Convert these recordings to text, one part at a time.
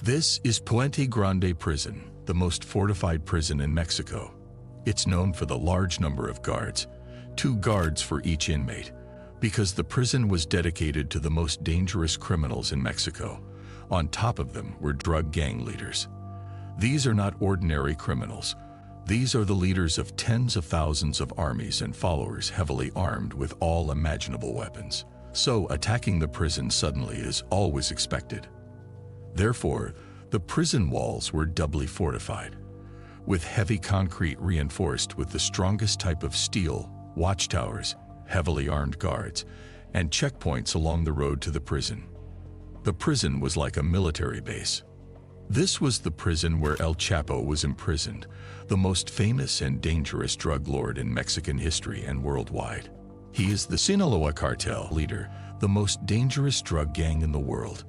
This is Puente Grande Prison, the most fortified prison in Mexico. It's known for the large number of guards, 2 guards for each inmate, because the prison was dedicated to the most dangerous criminals in Mexico. On top of them were drug gang leaders. These are not ordinary criminals. These are the leaders of tens of thousands of armies and followers heavily armed with all imaginable weapons. So attacking the prison suddenly is always expected. Therefore, the prison walls were doubly fortified, with heavy concrete reinforced with the strongest type of steel, watchtowers, heavily armed guards, and checkpoints along the road to the prison. The prison was like a military base. This was the prison where El Chapo was imprisoned, the most famous and dangerous drug lord in Mexican history and worldwide. He is the Sinaloa cartel leader, the most dangerous drug gang in the world.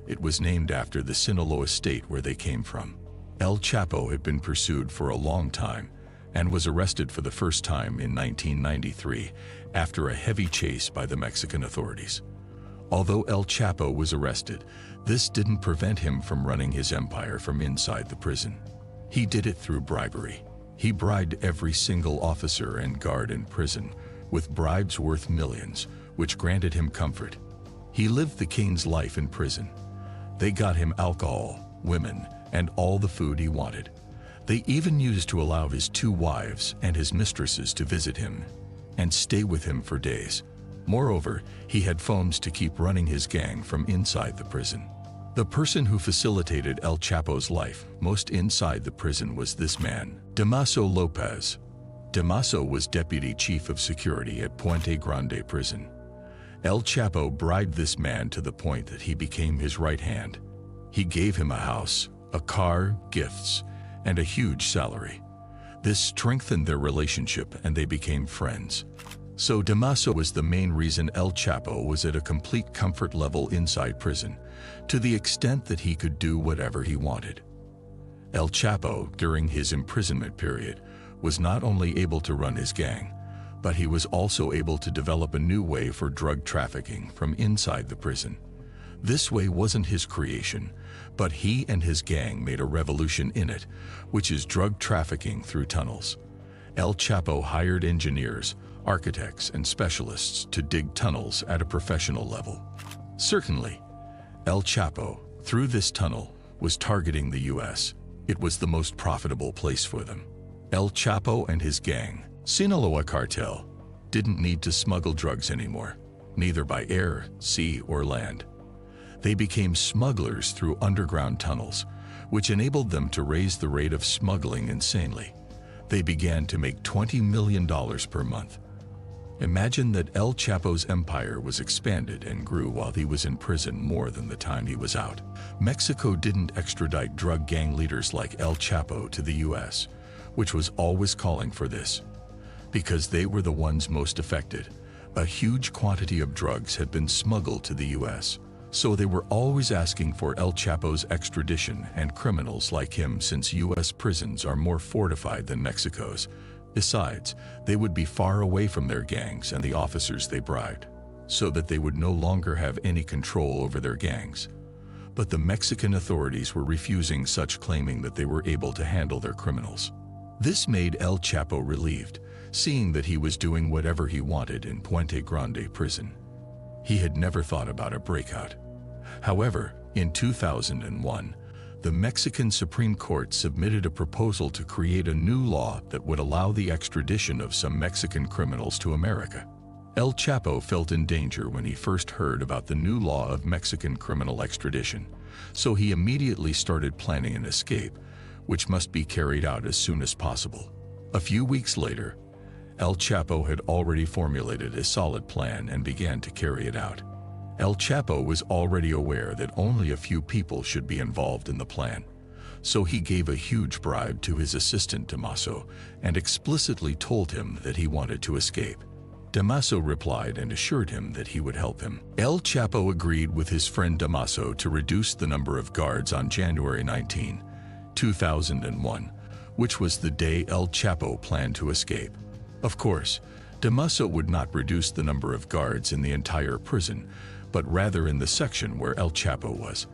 It was named after the Sinaloa state where they came from. El Chapo had been pursued for a long time and was arrested for the first time in 1993 after a heavy chase by the Mexican authorities. Although El Chapo was arrested, this didn't prevent him from running his empire from inside the prison. He did it through bribery. He bribed every single officer and guard in prison with bribes worth millions, which granted him comfort. He lived the king's life in prison. They got him alcohol, women, and all the food he wanted. They even used to allow his 2 wives and his mistresses to visit him and stay with him for days. Moreover, he had phones to keep running his gang from inside the prison. The person who facilitated El Chapo's life most inside the prison was this man, Damaso Lopez. Damaso was deputy chief of security at Puente Grande Prison. El Chapo bribed this man to the point that he became his right hand. He gave him a house, a car, gifts, and a huge salary. This strengthened their relationship and they became friends. So Damaso was the main reason El Chapo was at a complete comfort level inside prison, to the extent that he could do whatever he wanted. El Chapo, during his imprisonment period, was not only able to run his gang, but he was also able to develop a new way for drug trafficking from inside the prison. This way wasn't his creation, but he and his gang made a revolution in it, which is drug trafficking through tunnels. El Chapo hired engineers, architects, and specialists to dig tunnels at a professional level. Certainly, El Chapo, through this tunnel, was targeting the US. It was the most profitable place for them. El Chapo and his gang, Sinaloa cartel, didn't need to smuggle drugs anymore, neither by air, sea, or land. They became smugglers through underground tunnels, which enabled them to raise the rate of smuggling insanely. They began to make $20 million per month. Imagine that El Chapo's empire was expanded and grew while he was in prison more than the time he was out. Mexico didn't extradite drug gang leaders like El Chapo to the US, which was always calling for this, because they were the ones most affected. A huge quantity of drugs had been smuggled to the US, so they were always asking for El Chapo's extradition and criminals like him, since US prisons are more fortified than Mexico's. Besides, they would be far away from their gangs and the officers they bribed, so that they would no longer have any control over their gangs. But the Mexican authorities were refusing such, claiming that they were able to handle their criminals. This made El Chapo relieved, seeing that he was doing whatever he wanted in Puente Grande prison. He had never thought about a breakout. However, in 2001, the Mexican Supreme Court submitted a proposal to create a new law that would allow the extradition of some Mexican criminals to America. El Chapo felt in danger when he first heard about the new law of Mexican criminal extradition, so he immediately started planning an escape, which must be carried out as soon as possible. A few weeks later, El Chapo had already formulated a solid plan and began to carry it out. El Chapo was already aware that only a few people should be involved in the plan, so he gave a huge bribe to his assistant Damaso and explicitly told him that he wanted to escape. Damaso replied and assured him that he would help him. El Chapo agreed with his friend Damaso to reduce the number of guards on January 19, 2001, which was the day El Chapo planned to escape. Of course, Damaso would not reduce the number of guards in the entire prison, but rather in the section where El Chapo was.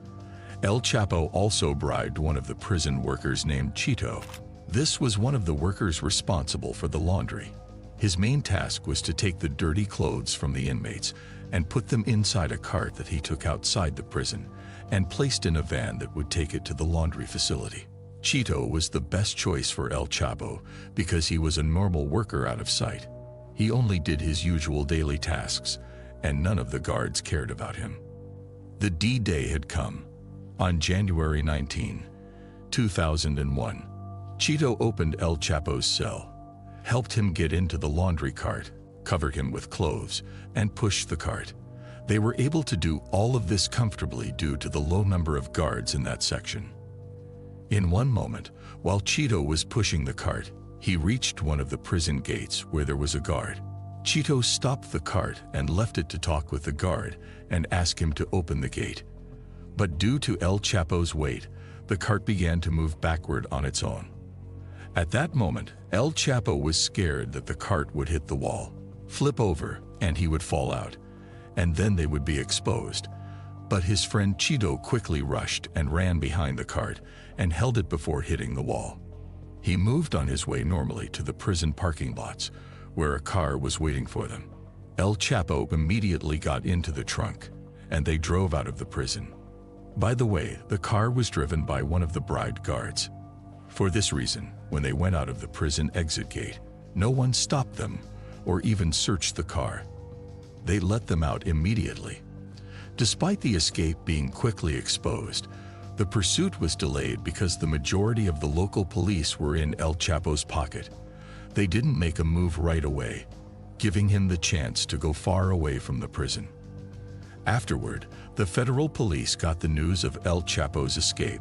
El Chapo also bribed one of the prison workers named Chito. This was one of the workers responsible for the laundry. His main task was to take the dirty clothes from the inmates and put them inside a cart that he took outside the prison and placed in a van that would take it to the laundry facility. Chito was the best choice for El Chapo because he was a normal worker out of sight. He only did his usual daily tasks, and none of the guards cared about him. The D-Day had come. On January 19, 2001, Chito opened El Chapo's cell, helped him get into the laundry cart, covered him with clothes, and pushed the cart. They were able to do all of this comfortably due to the low number of guards in that section. In one moment, while Chito was pushing the cart, he reached one of the prison gates where there was a guard. Chito stopped the cart and left it to talk with the guard and ask him to open the gate. But due to El Chapo's weight, the cart began to move backward on its own. At that moment, El Chapo was scared that the cart would hit the wall, flip over, and he would fall out, and then they would be exposed. But his friend Chito quickly rushed and ran behind the cart and held it before hitting the wall. He moved on his way normally to the prison parking lots, where a car was waiting for them. El Chapo immediately got into the trunk, and they drove out of the prison. By the way, the car was driven by one of the bribed guards. For this reason, when they went out of the prison exit gate, no one stopped them or even searched the car. They let them out immediately. Despite the escape being quickly exposed, the pursuit was delayed because the majority of the local police were in El Chapo's pocket. They didn't make a move right away, giving him the chance to go far away from the prison. Afterward, the federal police got the news of El Chapo's escape,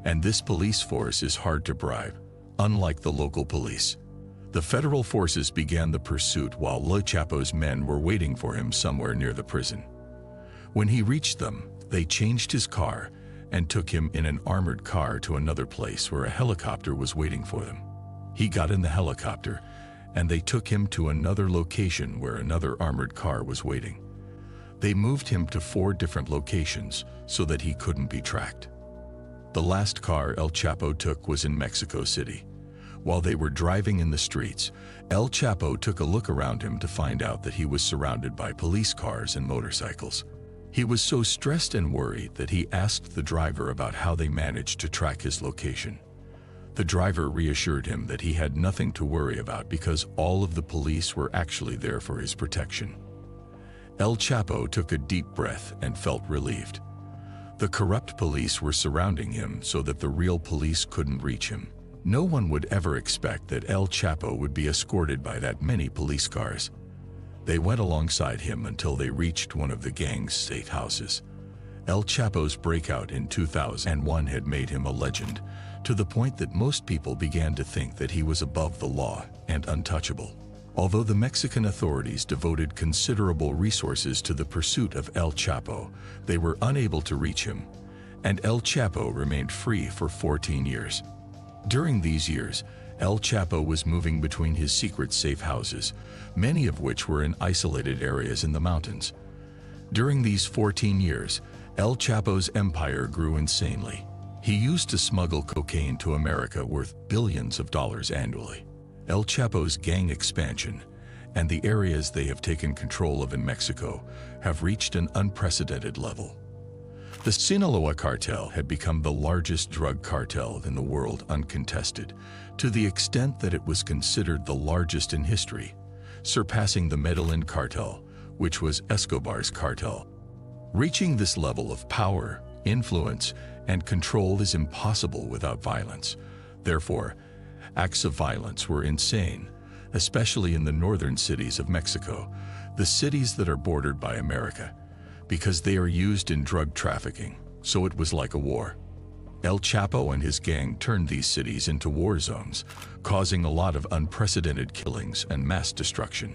and this police force is hard to bribe, unlike the local police. The federal forces began the pursuit while El Chapo's men were waiting for him somewhere near the prison. When he reached them, they changed his car and took him in an armored car to another place where a helicopter was waiting for them. He got in the helicopter, and they took him to another location where another armored car was waiting. They moved him to 4 different locations so that he couldn't be tracked. The last car El Chapo took was in Mexico City. While they were driving in the streets, El Chapo took a look around him to find out that he was surrounded by police cars and motorcycles. He was so stressed and worried that he asked the driver about how they managed to track his location. The driver reassured him that he had nothing to worry about because all of the police were actually there for his protection. El Chapo took a deep breath and felt relieved. The corrupt police were surrounding him so that the real police couldn't reach him. No one would ever expect that El Chapo would be escorted by that many police cars. They went alongside him until they reached one of the gang's safe houses. El Chapo's breakout in 2001 had made him a legend, to the point that most people began to think that he was above the law and untouchable. Although the Mexican authorities devoted considerable resources to the pursuit of El Chapo, they were unable to reach him, and El Chapo remained free for 14 years. During these years, El Chapo was moving between his secret safe houses, many of which were in isolated areas in the mountains. During these 14 years, El Chapo's empire grew insanely. He used to smuggle cocaine to America worth billions of dollars annually. El Chapo's gang expansion and the areas they have taken control of in Mexico have reached an unprecedented level. The Sinaloa cartel had become the largest drug cartel in the world uncontested, to the extent that it was considered the largest in history, surpassing the Medellin cartel, which was Escobar's cartel. Reaching this level of power, influence, and control is impossible without violence. Therefore, acts of violence were insane, especially in the northern cities of Mexico, the cities that are bordered by America, because they are used in drug trafficking, so it was like a war. El Chapo and his gang turned these cities into war zones, causing a lot of unprecedented killings and mass destruction.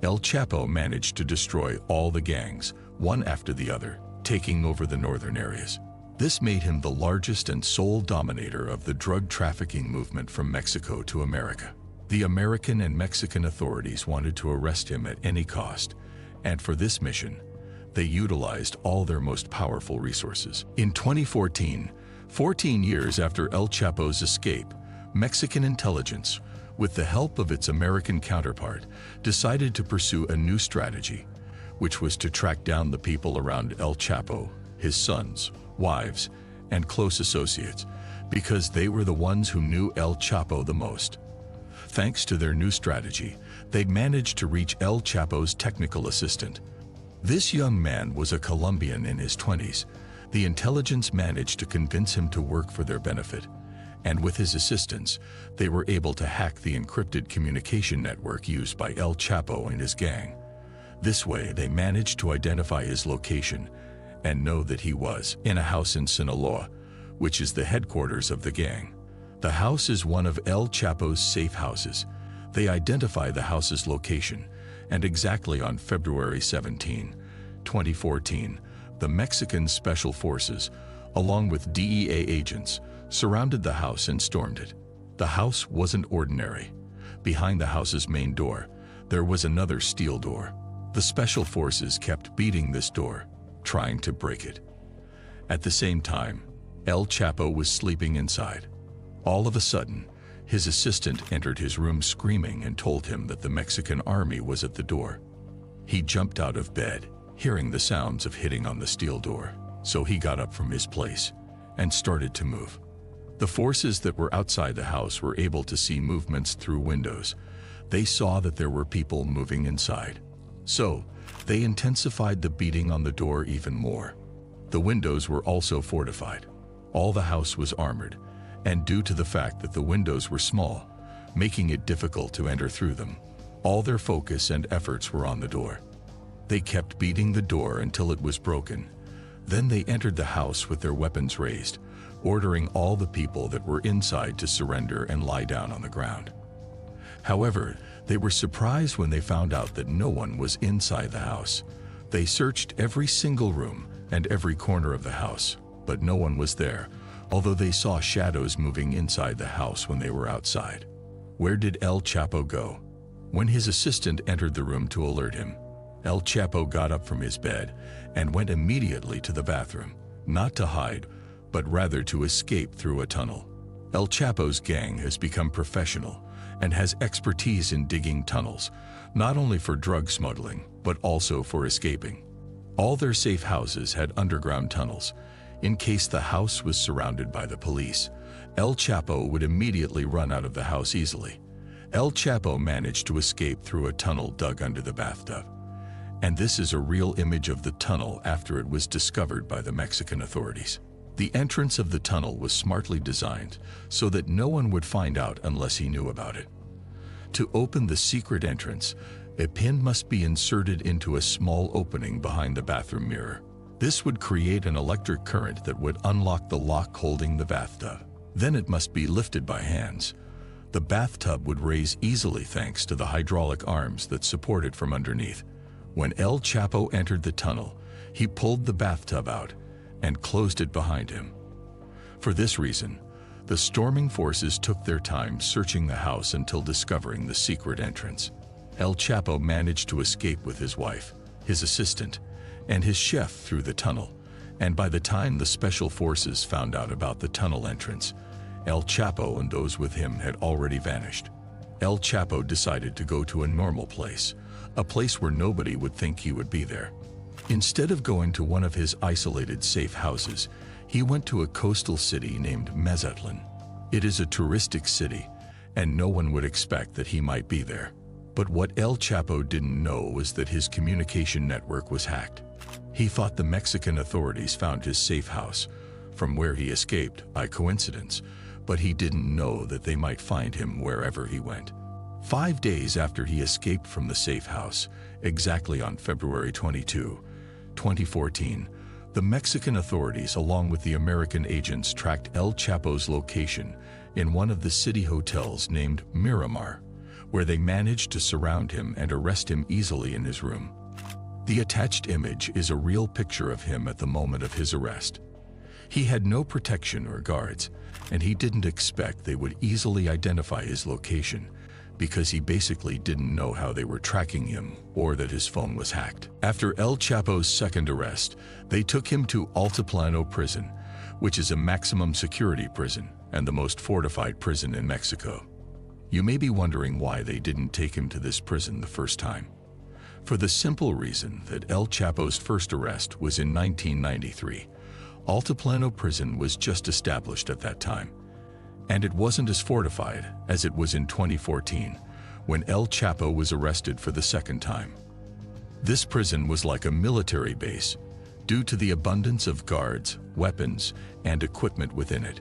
El Chapo managed to destroy all the gangs, one after the other, taking over the northern areas. This made him the largest and sole dominator of the drug trafficking movement from Mexico to America. The American and Mexican authorities wanted to arrest him at any cost, and for this mission, They utilized all their most powerful resources. In 2014, 14 years after El Chapo's escape, Mexican intelligence, with the help of its American counterpart, decided to pursue a new strategy, which was to track down the people around El Chapo, his sons, wives, and close associates, because they were the ones who knew El Chapo the most. Thanks to their new strategy, they managed to reach El Chapo's technical assistant. This young man was a Colombian in his 20s. The intelligence managed to convince him to work for their benefit, and with his assistance, they were able to hack the encrypted communication network used by El Chapo and his gang. This way, they managed to identify his location and know that he was in a house in Sinaloa, which is the headquarters of the gang. The house is one of El Chapo's safe houses. They identify the house's location, and exactly on February 17, 2014, the Mexican Special Forces, along with DEA agents, surrounded the house and stormed it. The house wasn't ordinary. Behind the house's main door, there was another steel door. The Special Forces kept beating this door, trying to break it. At the same time, El Chapo was sleeping inside. All of a sudden, his assistant entered his room screaming and told him that the Mexican army was at the door. He jumped out of bed, hearing the sounds of hitting on the steel door, so he got up from his place and started to move. The forces that were outside the house were able to see movements through windows. They saw that there were people moving inside. So, they intensified the beating on the door even more. The windows were also fortified. All the house was armored, and due to the fact that the windows were small, making it difficult to enter through them, all their focus and efforts were on the door. They kept beating the door until it was broken. Then they entered the house with their weapons raised, ordering all the people that were inside to surrender and lie down on the ground. However, they were surprised when they found out that no one was inside the house. They searched every single room and every corner of the house, but no one was there, although they saw shadows moving inside the house when they were outside. Where did El Chapo go? When his assistant entered the room to alert him, El Chapo got up from his bed and went immediately to the bathroom, not to hide, but rather to escape through a tunnel. El Chapo's gang has become professional and has expertise in digging tunnels, not only for drug smuggling, but also for escaping. All their safe houses had underground tunnels. In case the house was surrounded by the police, El Chapo would immediately run out of the house easily. El Chapo managed to escape through a tunnel dug under the bathtub. And this is a real image of the tunnel after it was discovered by the Mexican authorities. The entrance of the tunnel was smartly designed so that no one would find out unless he knew about it. To open the secret entrance, a pin must be inserted into a small opening behind the bathroom mirror. This would create an electric current that would unlock the lock holding the bathtub. Then it must be lifted by hands. The bathtub would raise easily thanks to the hydraulic arms that support it from underneath. When El Chapo entered the tunnel, he pulled the bathtub out and closed it behind him. For this reason, the storming forces took their time searching the house until discovering the secret entrance. El Chapo managed to escape with his wife, his assistant, and his chef through the tunnel, and by the time the special forces found out about the tunnel entrance, El Chapo and those with him had already vanished. El Chapo decided to go to a normal place, a place where nobody would think he would be there. Instead of going to one of his isolated safe houses, he went to a coastal city named Mazatlan. It is a touristic city, and no one would expect that he might be there. But what El Chapo didn't know was that his communication network was hacked. He thought the Mexican authorities found his safe house, from where he escaped by coincidence, but he didn't know that they might find him wherever he went. 5 days after he escaped from the safe house, exactly on February 22, 2014, the Mexican authorities along with the American agents tracked El Chapo's location in one of the city hotels named Miramar, where they managed to surround him and arrest him easily in his room. The attached image is a real picture of him at the moment of his arrest. He had no protection or guards, and he didn't expect they would easily identify his location because he basically didn't know how they were tracking him or that his phone was hacked. After El Chapo's second arrest, they took him to Altiplano prison, which is a maximum security prison and the most fortified prison in Mexico. You may be wondering why they didn't take him to this prison the first time. For the simple reason that El Chapo's first arrest was in 1993. Altiplano prison was just established at that time, and it wasn't as fortified as it was in 2014, when El Chapo was arrested for the second time. This prison was like a military base due to the abundance of guards, weapons, and equipment within it.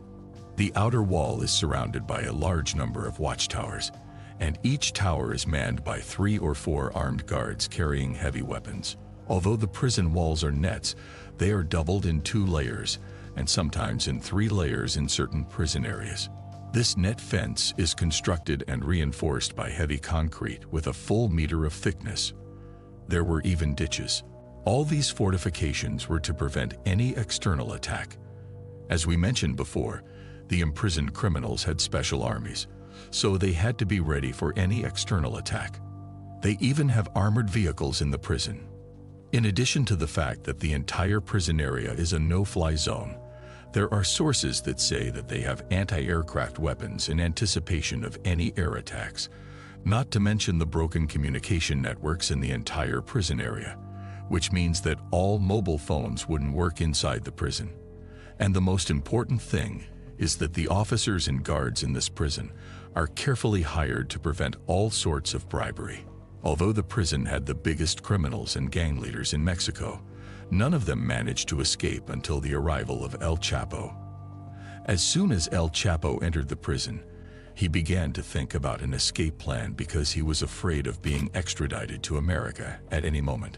The outer wall is surrounded by a large number of watchtowers, and each tower is manned by 3 or 4 armed guards carrying heavy weapons. Although the prison walls are nets, they are doubled in 2 layers, and sometimes in 3 layers in certain prison areas. This net fence is constructed and reinforced by heavy concrete with a full meter of thickness. There were even ditches. All these fortifications were to prevent any external attack. As we mentioned before, the imprisoned criminals had special armies, so they had to be ready for any external attack. They even have armored vehicles in the prison. In addition to the fact that the entire prison area is a no-fly zone, there are sources that say that they have anti-aircraft weapons in anticipation of any air attacks, not to mention the broken communication networks in the entire prison area, which means that all mobile phones wouldn't work inside the prison. And the most important thing is that the officers and guards in this prison are carefully hired to prevent all sorts of bribery. Although the prison had the biggest criminals and gang leaders in Mexico, none of them managed to escape until the arrival of El Chapo. As soon as El Chapo entered the prison, he began to think about an escape plan because he was afraid of being extradited to America at any moment.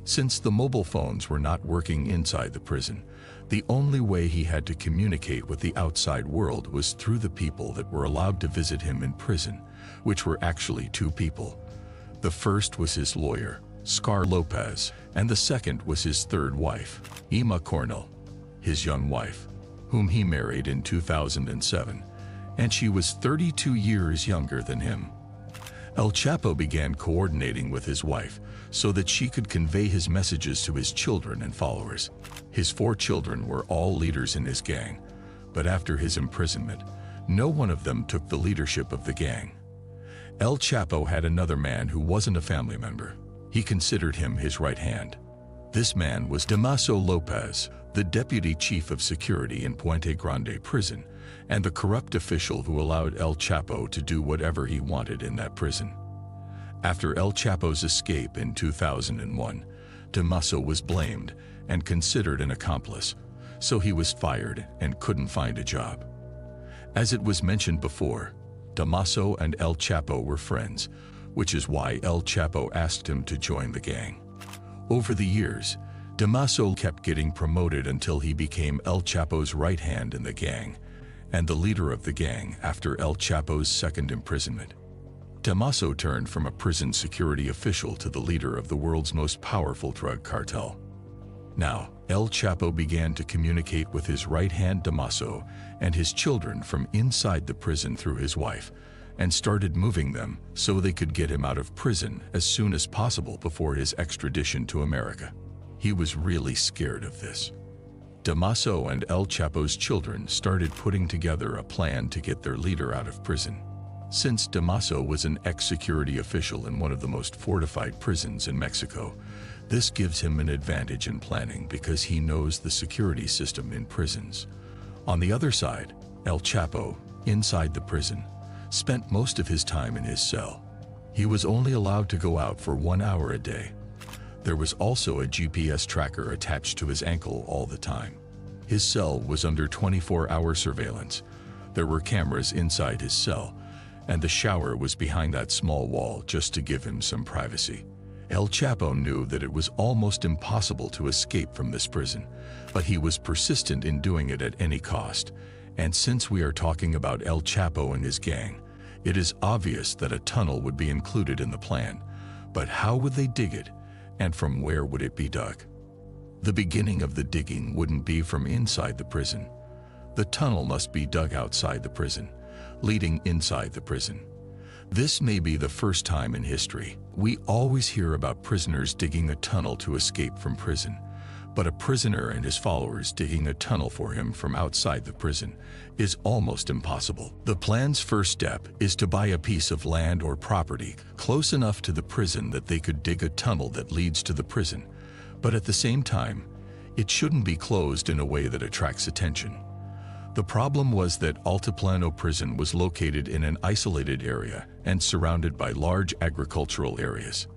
Since the mobile phones were not working inside the prison, the only way he had to communicate with the outside world was through the people that were allowed to visit him in prison, which were actually 2 people. The first was his lawyer, Scar Lopez, and the second was his third wife, Ima Cornell, his young wife, whom he married in 2007, and she was 32 years younger than him. El Chapo began coordinating with his wife so that she could convey his messages to his children and followers. His 4 children were all leaders in his gang, but after his imprisonment, no one of them took the leadership of the gang. El Chapo had another man who wasn't a family member. He considered him his right hand. This man was Damaso Lopez, the deputy chief of security in Puente Grande prison, and the corrupt official who allowed El Chapo to do whatever he wanted in that prison. After El Chapo's escape in 2001, Damaso was blamed and considered an accomplice, so he was fired and couldn't find a job. As it was mentioned before, Damaso and El Chapo were friends, which is why El Chapo asked him to join the gang. Over the years, Damaso kept getting promoted until he became El Chapo's right hand in the gang, and the leader of the gang after El Chapo's second imprisonment. Damaso turned from a prison security official to the leader of the world's most powerful drug cartel. Now, El Chapo began to communicate with his right hand Damaso and his children from inside the prison through his wife, and started moving them so they could get him out of prison as soon as possible before his extradition to America. He was really scared of this. Damaso and El Chapo's children started putting together a plan to get their leader out of prison. Since Damaso was an ex-security official in one of the most fortified prisons in Mexico, this gives him an advantage in planning because he knows the security system in prisons. On the other side, El Chapo, inside the prison, spent most of his time in his cell. He was only allowed to go out for 1 hour a day. There was also a GPS tracker attached to his ankle all the time. His cell was under 24-hour surveillance. There were cameras inside his cell, and the shower was behind that small wall just to give him some privacy. El Chapo knew that it was almost impossible to escape from this prison, but he was persistent in doing it at any cost. And since we are talking about El Chapo and his gang, it is obvious that a tunnel would be included in the plan. But how would they dig it, and from where would it be dug? The beginning of the digging wouldn't be from inside the prison. The tunnel must be dug outside the prison, leading inside the prison. This may be the first time in history. We always hear about prisoners digging a tunnel to escape from prison, but a prisoner and his followers digging a tunnel for him from outside the prison is almost impossible. The plan's first step is to buy a piece of land or property close enough to the prison that they could dig a tunnel that leads to the prison, but at the same time, it shouldn't be closed in a way that attracts attention. The problem was that Altiplano prison was located in an isolated area and surrounded by large agricultural areas.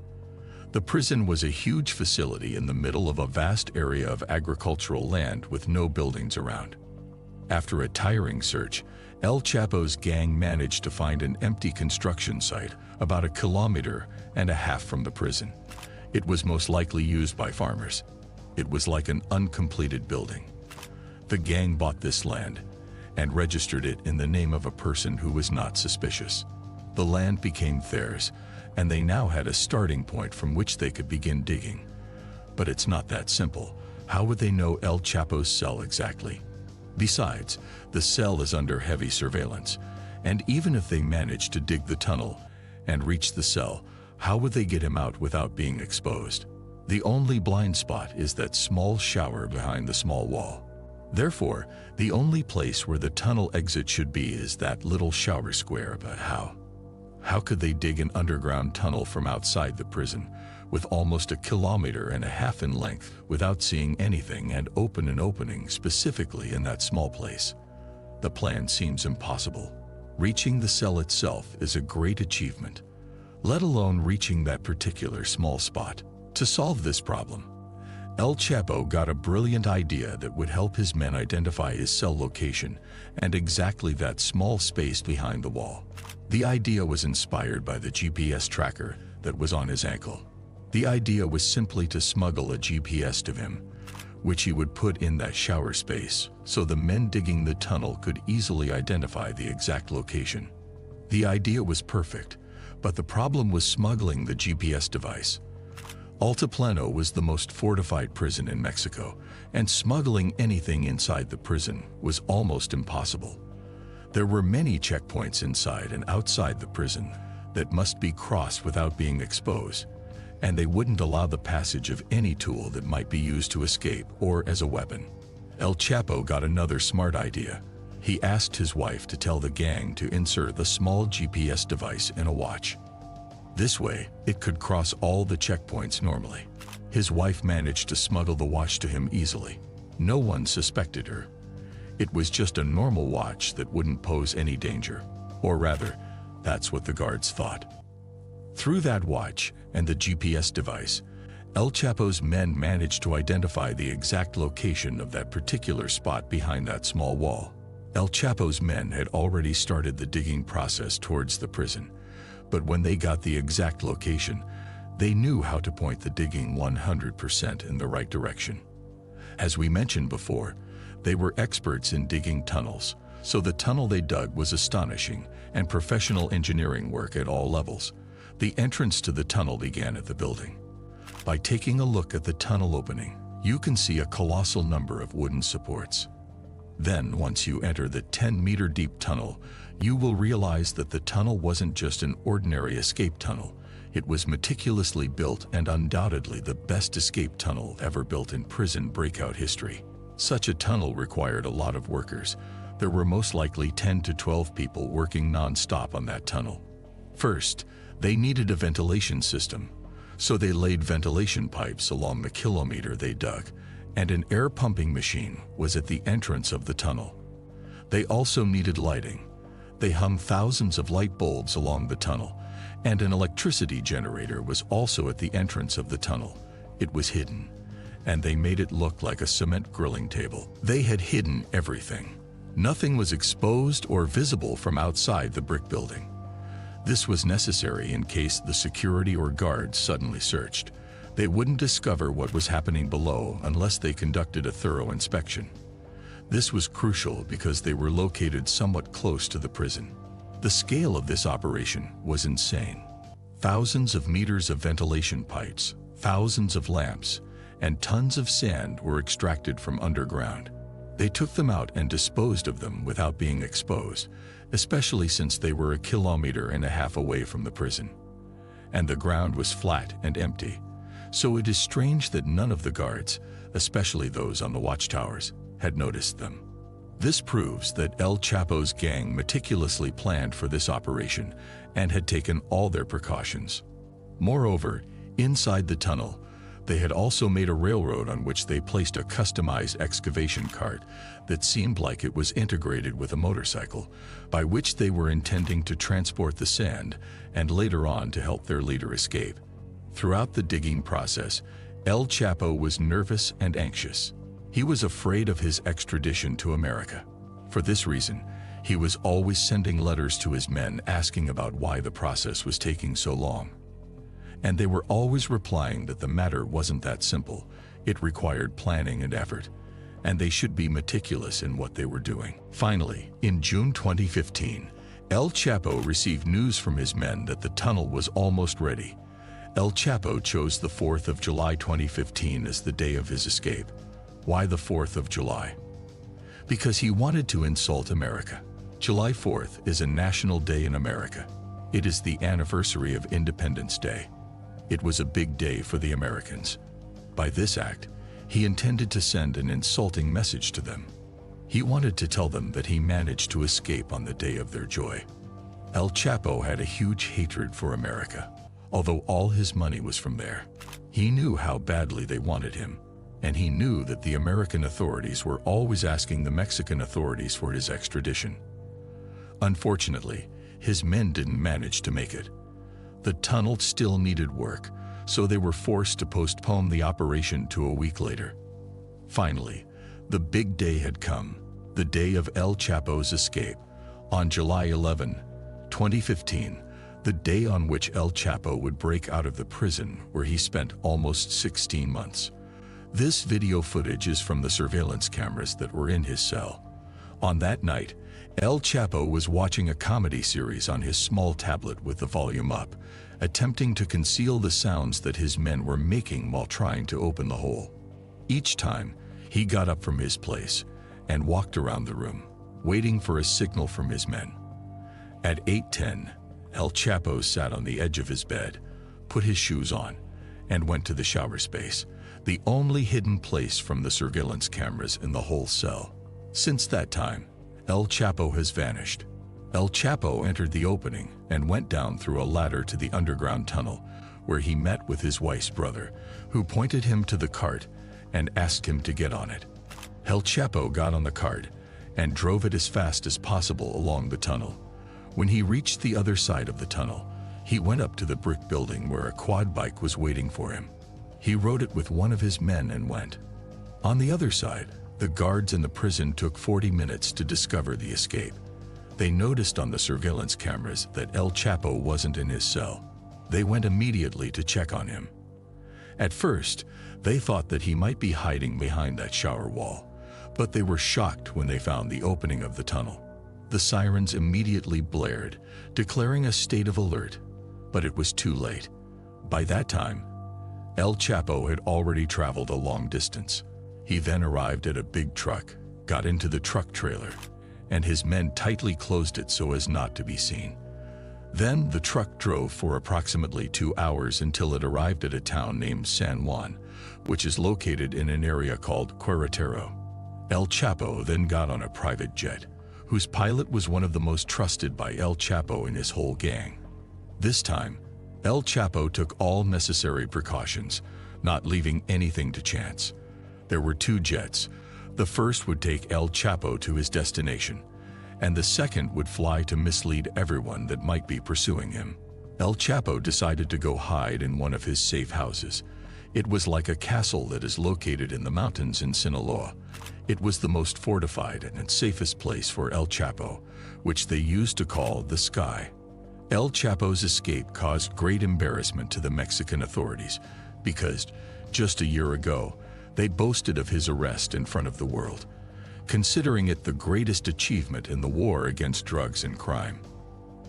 The prison was a huge facility in the middle of a vast area of agricultural land with no buildings around. After a tiring search, El Chapo's gang managed to find an empty construction site about 1.5 kilometers from the prison. It was most likely used by farmers. It was like an uncompleted building. The gang bought this land and registered it in the name of a person who was not suspicious. The land became theirs, and they now had a starting point from which they could begin digging. But it's not that simple. How would they know El Chapo's cell exactly? Besides, the cell is under heavy surveillance, and even if they managed to dig the tunnel and reach the cell, how would they get him out without being exposed? The only blind spot is that small shower behind the small wall. Therefore, the only place where the tunnel exit should be is that little shower square. But how? How could they dig an underground tunnel from outside the prison, with almost 1.5 kilometers in length, without seeing anything and open an opening specifically in that small place? The plan seems impossible. Reaching the cell itself is a great achievement, let alone reaching that particular small spot. To solve this problem, El Chapo got a brilliant idea that would help his men identify his cell location and exactly that small space behind the wall. The idea was inspired by the GPS tracker that was on his ankle. The idea was simply to smuggle a GPS to him, which he would put in that shower space so the men digging the tunnel could easily identify the exact location. The idea was perfect, but the problem was smuggling the GPS device. Altiplano was the most fortified prison in Mexico, and smuggling anything inside the prison was almost impossible. There were many checkpoints inside and outside the prison that must be crossed without being exposed, and they wouldn't allow the passage of any tool that might be used to escape or as a weapon. El Chapo got another smart idea. He asked his wife to tell the gang to insert the small GPS device in a watch. This way, it could cross all the checkpoints normally. His wife managed to smuggle the watch to him easily. No one suspected her. It was just a normal watch that wouldn't pose any danger. Or rather, that's what the guards thought. Through that watch and the GPS device, El Chapo's men managed to identify the exact location of that particular spot behind that small wall. El Chapo's men had already started the digging process towards the prison, but when they got the exact location, they knew how to point the digging 100% in the right direction. As we mentioned before, they were experts in digging tunnels, so the tunnel they dug was astonishing and professional engineering work at all levels. The entrance to the tunnel began at the building. By taking a look at the tunnel opening, you can see a colossal number of wooden supports. Then, once you enter the 10-meter deep tunnel, you will realize that the tunnel wasn't just an ordinary escape tunnel. It was meticulously built and undoubtedly the best escape tunnel ever built in prison breakout history. Such a tunnel required a lot of workers. There were most likely 10 to 12 people working non-stop on that tunnel. First, they needed a ventilation system, so they laid ventilation pipes along the kilometer they dug, and an air pumping machine was at the entrance of the tunnel. They also needed lighting. They hung thousands of light bulbs along the tunnel, and an electricity generator was also at the entrance of the tunnel. It was hidden, and they made it look like a cement grilling table. They had hidden everything. Nothing was exposed or visible from outside the brick building. This was necessary in case the security or guards suddenly searched. They wouldn't discover what was happening below unless they conducted a thorough inspection. This was crucial because they were located somewhat close to the prison. The scale of this operation was insane. Thousands of meters of ventilation pipes, thousands of lamps, and tons of sand were extracted from underground. They took them out and disposed of them without being exposed, especially since they were 1.5 kilometers away from the prison. And the ground was flat and empty, so it is strange that none of the guards, especially those on the watchtowers, had noticed them. This proves that El Chapo's gang meticulously planned for this operation and had taken all their precautions. Moreover, inside the tunnel, they had also made a railroad on which they placed a customized excavation cart that seemed like it was integrated with a motorcycle, by which they were intending to transport the sand and later on to help their leader escape. Throughout the digging process, El Chapo was nervous and anxious. He was afraid of his extradition to America. For this reason, he was always sending letters to his men asking about why the process was taking so long. And they were always replying that the matter wasn't that simple. It required planning and effort, and they should be meticulous in what they were doing. Finally, in June 2015, El Chapo received news from his men that the tunnel was almost ready. El Chapo chose the 4th of July 2015 as the day of his escape. Why the 4th of July? Because he wanted to insult America. July 4th is a national day in America. It is the anniversary of Independence Day. It was a big day for the Americans. By this act, he intended to send an insulting message to them. He wanted to tell them that he managed to escape on the day of their joy. El Chapo had a huge hatred for America, although all his money was from there. He knew how badly they wanted him, and he knew that the American authorities were always asking the Mexican authorities for his extradition. Unfortunately, his men didn't manage to make it. The tunnel still needed work, so they were forced to postpone the operation to a week later. Finally, the big day had come, the day of El Chapo's escape, on July 11, 2015, the day on which El Chapo would break out of the prison where he spent almost 16 months. This video footage is from the surveillance cameras that were in his cell. On that night, El Chapo was watching a comedy series on his small tablet with the volume up, attempting to conceal the sounds that his men were making while trying to open the hole. Each time, he got up from his place and walked around the room, waiting for a signal from his men. At 8:10, El Chapo sat on the edge of his bed, put his shoes on, and went to the shower space, the only hidden place from the surveillance cameras in the whole cell. Since that time, El Chapo has vanished. El Chapo entered the opening and went down through a ladder to the underground tunnel, where he met with his wife's brother, who pointed him to the cart and asked him to get on it. El Chapo got on the cart and drove it as fast as possible along the tunnel. When he reached the other side of the tunnel, he went up to the brick building where a quad bike was waiting for him. He rode it with one of his men and went. On the other side, the guards in the prison took 40 minutes to discover the escape. They noticed on the surveillance cameras that El Chapo wasn't in his cell. They went immediately to check on him. At first, they thought that he might be hiding behind that shower wall, but they were shocked when they found the opening of the tunnel. The sirens immediately blared, declaring a state of alert, but it was too late. By that time, El Chapo had already traveled a long distance. He then arrived at a big truck, got into the truck trailer, and his men tightly closed it so as not to be seen. Then the truck drove for approximately 2 hours until it arrived at a town named San Juan, which is located in an area called Querétaro. El Chapo then got on a private jet, whose pilot was one of the most trusted by El Chapo and his whole gang. This time, El Chapo took all necessary precautions, not leaving anything to chance. There were 2 jets. The first would take El Chapo to his destination, and the second would fly to mislead everyone that might be pursuing him. El Chapo decided to go hide in one of his safe houses. It was like a castle that is located in the mountains in Sinaloa. It was the most fortified and safest place for El Chapo, which they used to call the Sky. El Chapo's escape caused great embarrassment to the Mexican authorities because, just a year ago, they boasted of his arrest in front of the world, considering it the greatest achievement in the war against drugs and crime.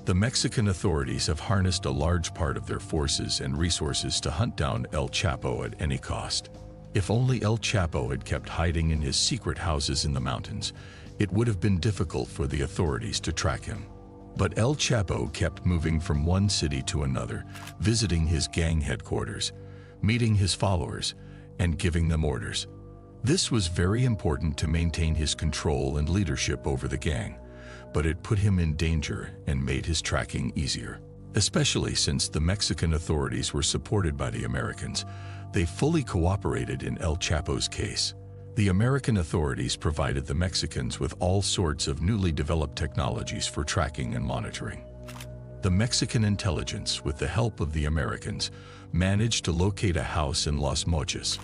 The Mexican authorities have harnessed a large part of their forces and resources to hunt down El Chapo at any cost. If only El Chapo had kept hiding in his secret houses in the mountains, it would have been difficult for the authorities to track him. But El Chapo kept moving from one city to another, visiting his gang headquarters, meeting his followers, and giving them orders. This was very important to maintain his control and leadership over the gang, but it put him in danger and made his tracking easier. Especially since the Mexican authorities were supported by the Americans, they fully cooperated in El Chapo's case. The American authorities provided the Mexicans with all sorts of newly developed technologies for tracking and monitoring. The Mexican intelligence, with the help of the Americans, managed to locate a house in Los Mochis,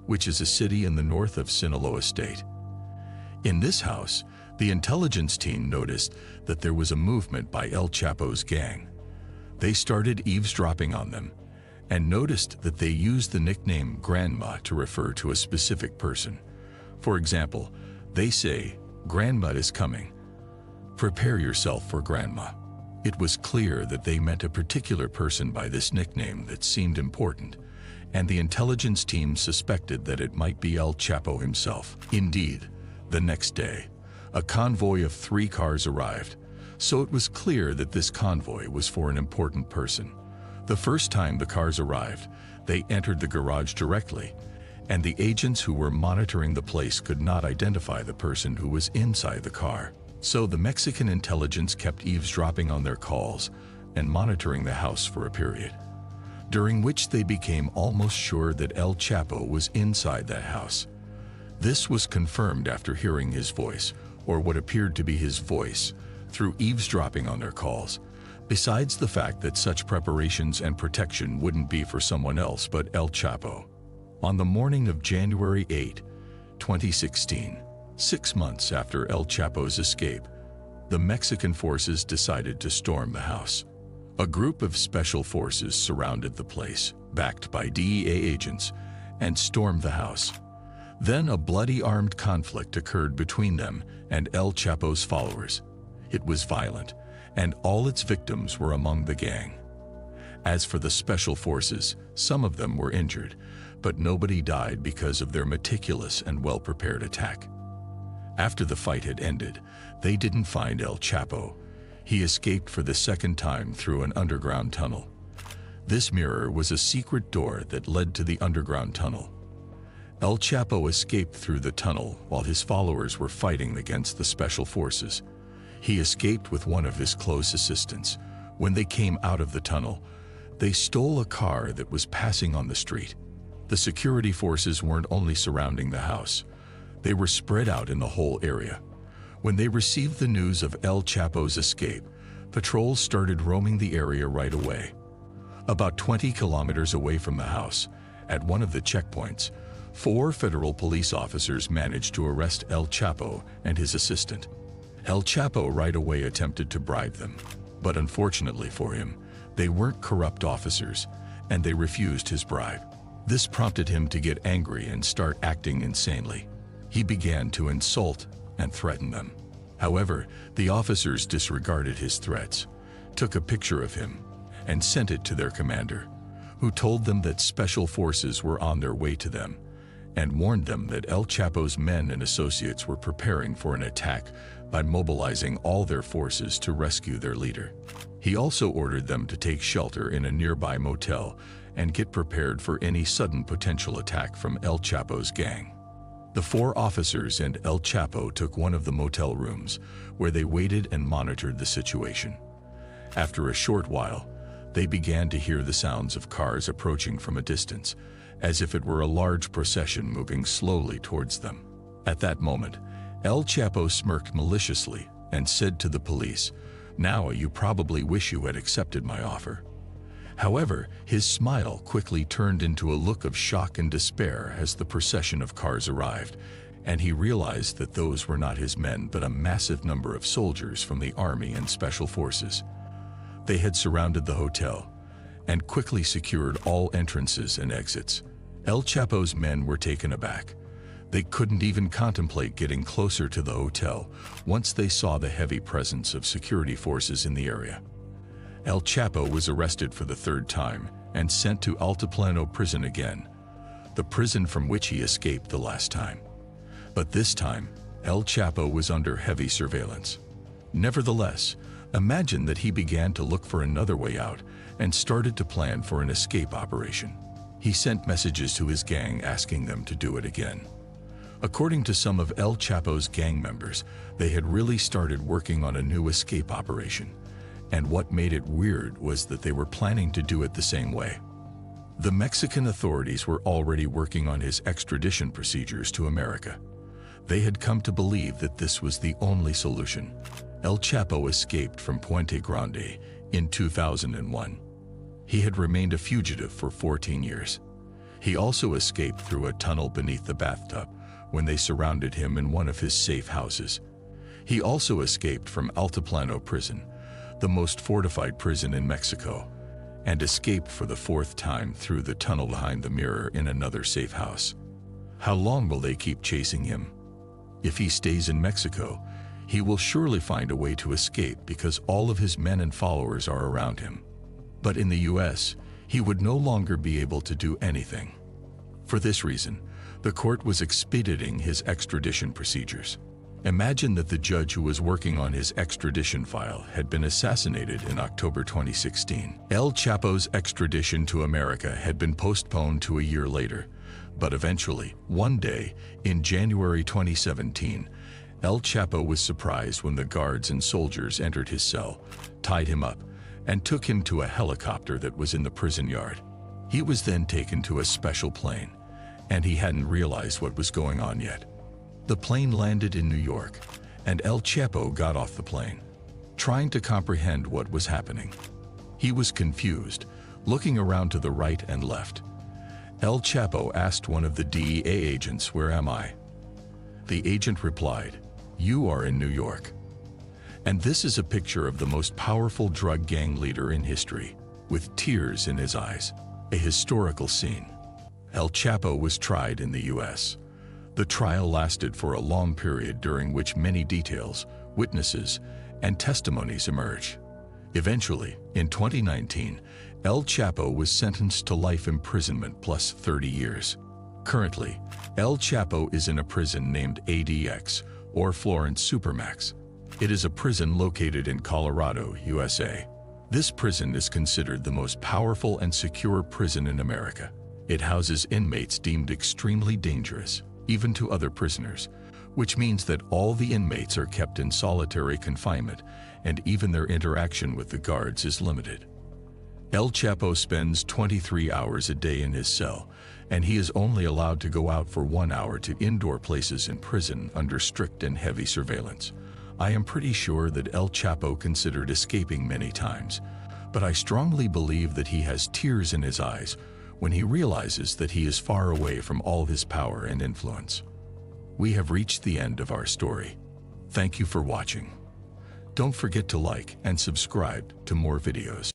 which is a city in the north of Sinaloa state. In this house, the intelligence team noticed that there was a movement by El Chapo's gang. They started eavesdropping on them and noticed that they used the nickname Grandma to refer to a specific person. For example, they say, "Grandma is coming. Prepare yourself for Grandma." It was clear that they meant a particular person by this nickname that seemed important, and the intelligence team suspected that it might be El Chapo himself. Indeed, the next day, a convoy of 3 cars arrived, so it was clear that this convoy was for an important person. The first time the cars arrived, they entered the garage directly, and the agents who were monitoring the place could not identify the person who was inside the car. So the Mexican intelligence kept eavesdropping on their calls and monitoring the house for a period, during which they became almost sure that El Chapo was inside that house. This was confirmed after hearing his voice, or what appeared to be his voice, through eavesdropping on their calls, besides the fact that such preparations and protection wouldn't be for someone else but El Chapo. On the morning of January 8, 2016, 6 months after El Chapo's escape, the Mexican forces decided to storm the house. A group of special forces surrounded the place, backed by DEA agents, and stormed the house. Then a bloody armed conflict occurred between them and El Chapo's followers. It was violent, and all its victims were among the gang. As for the special forces, some of them were injured, but nobody died because of their meticulous and well-prepared attack. After the fight had ended, they didn't find El Chapo. He escaped for the second time through an underground tunnel. This mirror was a secret door that led to the underground tunnel. El Chapo escaped through the tunnel while his followers were fighting against the special forces. He escaped with one of his close assistants. When they came out of the tunnel, they stole a car that was passing on the street. The security forces weren't only surrounding the house. They were spread out in the whole area. When they received the news of El Chapo's escape, patrols started roaming the area right away. About 20 kilometers away from the house, at one of the checkpoints, 4 federal police officers managed to arrest El Chapo and his assistant. El Chapo right away attempted to bribe them, but unfortunately for him, they weren't corrupt officers, and they refused his bribe. This prompted him to get angry and start acting insanely. He began to insult and threaten them. However, the officers disregarded his threats, took a picture of him, and sent it to their commander, who told them that special forces were on their way to them, and warned them that El Chapo's men and associates were preparing for an attack by mobilizing all their forces to rescue their leader. He also ordered them to take shelter in a nearby motel and get prepared for any sudden potential attack from El Chapo's gang. The 4 officers and El Chapo took one of the motel rooms, where they waited and monitored the situation. After a short while, they began to hear the sounds of cars approaching from a distance, as if it were a large procession moving slowly towards them. At that moment, El Chapo smirked maliciously and said to the police, "Now you probably wish you had accepted my offer." However, his smile quickly turned into a look of shock and despair as the procession of cars arrived, and he realized that those were not his men but a massive number of soldiers from the army and special forces. They had surrounded the hotel and quickly secured all entrances and exits. El Chapo's men were taken aback. They couldn't even contemplate getting closer to the hotel once they saw the heavy presence of security forces in the area. El Chapo was arrested for the 3rd time and sent to Altiplano prison again. The the prison from which he escaped the last time. But this time, El Chapo was under heavy surveillance. Nevertheless, imagine that he began to look for another way out and started to plan for an escape operation. He sent messages to his gang asking them to do it again. According to some of El Chapo's gang members, they had really started working on a new escape operation. And what made it weird was that they were planning to do it the same way. The Mexican authorities were already working on his extradition procedures to America. They had come to believe that this was the only solution. El Chapo escaped from Puente Grande in 2001. He had remained a fugitive for 14 years. He also escaped through a tunnel beneath the bathtub when they surrounded him in one of his safe houses. He also escaped from Altiplano prison, the most fortified prison in Mexico, and escaped for the fourth time through the tunnel behind the mirror in another safe house. How long will they keep chasing him? If he stays in Mexico, he will surely find a way to escape because all of his men and followers are around him. But in the US, he would no longer be able to do anything. For this reason, the court was expediting his extradition procedures. Imagine that the judge who was working on his extradition file had been assassinated in October 2016. El Chapo's extradition to America had been postponed to a year later, but eventually, one day, in January 2017, El Chapo was surprised when the guards and soldiers entered his cell, tied him up, and took him to a helicopter that was in the prison yard. He was then taken to a special plane, and he hadn't realized what was going on yet. The plane landed in New York, and El Chapo got off the plane, trying to comprehend what was happening. He was confused, looking around to the right and left. El Chapo asked one of the DEA agents, "Where am I?" The agent replied, "You are in New York." And this is a picture of the most powerful drug gang leader in history, with tears in his eyes, a historical scene. El Chapo was tried in the US. The trial lasted for a long period during which many details, witnesses, and testimonies emerged. Eventually, in 2019, El Chapo was sentenced to life imprisonment plus 30 years. Currently, El Chapo is in a prison named ADX, or Florence Supermax. It is a prison located in Colorado, USA. This prison is considered the most powerful and secure prison in America. It houses inmates deemed extremely dangerous, even to other prisoners, which means that all the inmates are kept in solitary confinement, and even their interaction with the guards is limited. El Chapo spends 23 hours a day in his cell, and he is only allowed to go out for 1 hour to indoor places in prison under strict and heavy surveillance. I am pretty sure that El Chapo considered escaping many times, but I strongly believe that he has tears in his eyes when he realizes that he is far away from all his power and influence. We have reached the end of our story. Thank you for watching. Don't forget to like and subscribe to more videos.